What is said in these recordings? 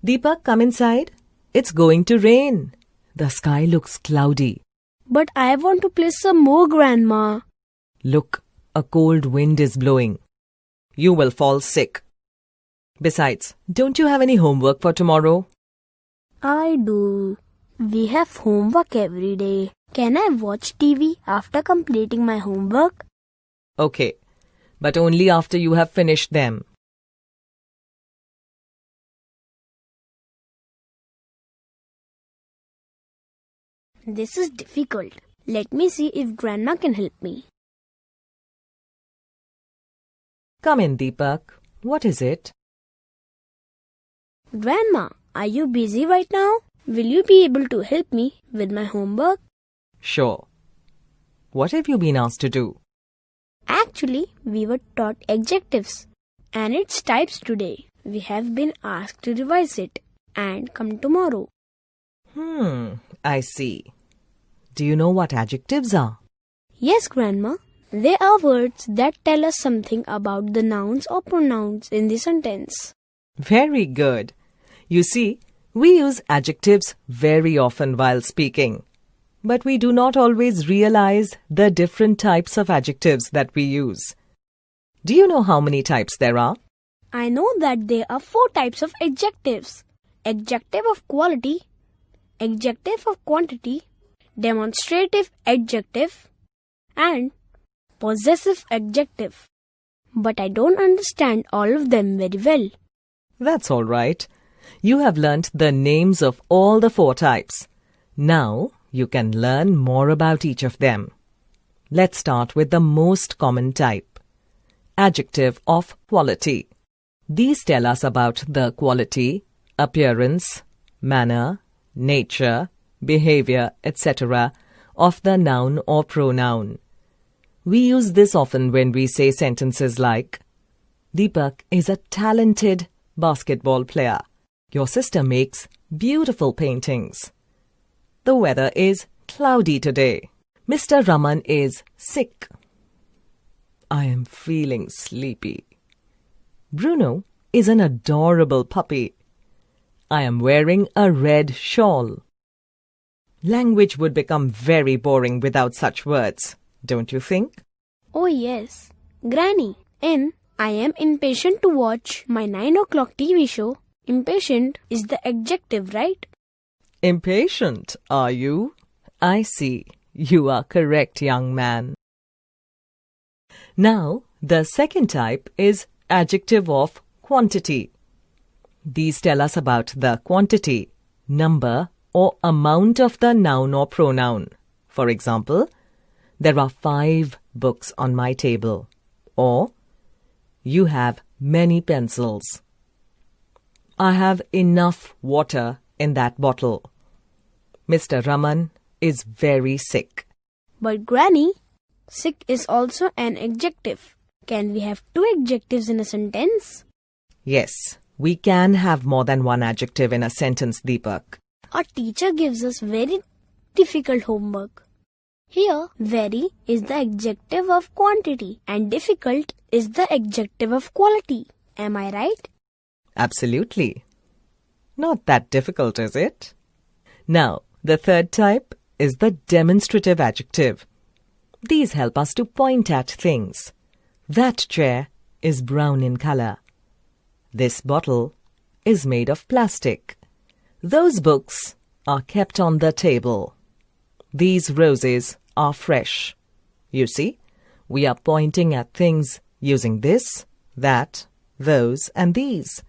Deepak, come inside. It's going to rain. The sky looks cloudy. But I want to play some more, Grandma. Look, a cold wind is blowing. You will fall sick. Besides, don't you have any homework for tomorrow? I do. We have homework every day. Can I watch TV after completing my homework? Okay, but only after you have finished them. This is difficult. Let me see if Grandma can help me. Come in, Deepak. What is it? Grandma, are you busy right now? Will you be able to help me with my homework? Sure. What have you been asked to do? Actually, we were taught adjectives and its types today. We have been asked to revise it and come tomorrow. I see. Do you know what adjectives are? Yes, Grandma. They are words that tell us something about the nouns or pronouns in the sentence. Very good. You see, we use adjectives very often while speaking, but we do not always realize the different types of adjectives that we use. Do you know how many types there are? I know that there are 4 types of adjectives. Adjective of quality, adjective of quantity, demonstrative adjective, and possessive adjective. But I don't understand all of them very well. That's all right. You have learnt the names of all the 4 types. Now you can learn more about each of them. Let's start with the most common type, adjective of quality. These tell us about the quality, appearance, manner, nature, behavior, etc. of the noun or pronoun. We use this often when we say sentences like, Deepak is a talented basketball player. Your sister makes beautiful paintings. The weather is cloudy today. Mr. Raman is sick. I am feeling sleepy. Bruno is an adorable puppy. I am wearing a red shawl. Language would become very boring without such words, don't you think? Oh yes. Granny, in I am impatient to watch my 9 o'clock TV show. Impatient is the adjective, right? Impatient, are you? I see. You are correct, young man. Now, the second type is adjective of quantity. These tell us about the quantity, number, or amount of the noun or pronoun. For example, there are 5 books on my table. Or, you have many pencils. I have enough water in that bottle. Mr. Raman is very sick. But Granny, sick is also an adjective. Can we have 2 adjectives in a sentence? Yes, we can have more than one adjective in a sentence, Deepak. Our teacher gives us very difficult homework. Here, very is the adjective of quantity and difficult is the adjective of quality. Am I right? Absolutely. Not that difficult, is it? Now, the third type is the demonstrative adjective. These help us to point at things. That chair is brown in color. This bottle is made of plastic. Those books are kept on the table. These roses are fresh. You see, we are pointing at things using this, that, those, and these.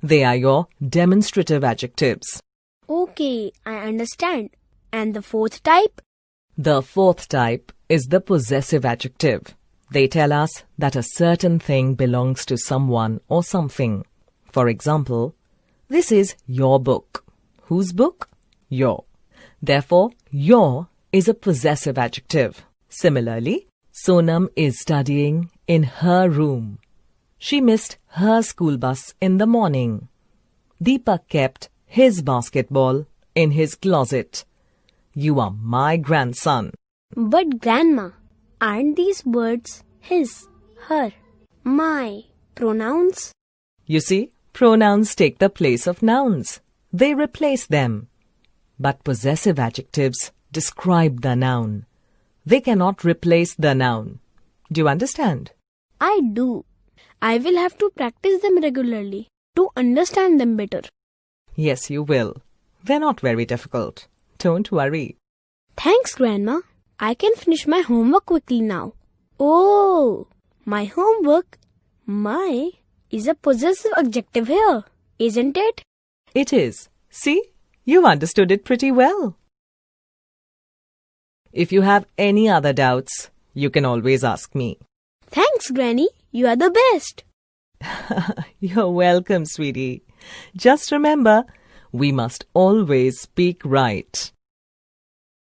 They are your demonstrative adjectives. Okay, I understand. And the 4th type? The 4th type is the possessive adjective. They tell us that a certain thing belongs to someone or something. For example, this is your book. Whose book? Your. Therefore, your is a possessive adjective. Similarly, Sonam is studying in her room. She missed her school bus in the morning. Deepak kept his basketball in his closet. You are my grandson. But Grandma, aren't these words his, her, my pronouns? You see, Pronouns take the place of nouns. They replace them. But possessive adjectives describe the noun. They cannot replace the noun. Do you understand? I do. I will have to practice them regularly to understand them better. Yes, you will. They're not very difficult. Don't worry. Thanks, Grandma. I can finish my homework quickly now. Oh, my homework. My is a possessive adjective here, isn't it? It is. See, you understood it pretty well. If you have any other doubts, you can always ask me. Thanks, Granny. You are the best. You're welcome, sweetie. Just remember, we must always speak right.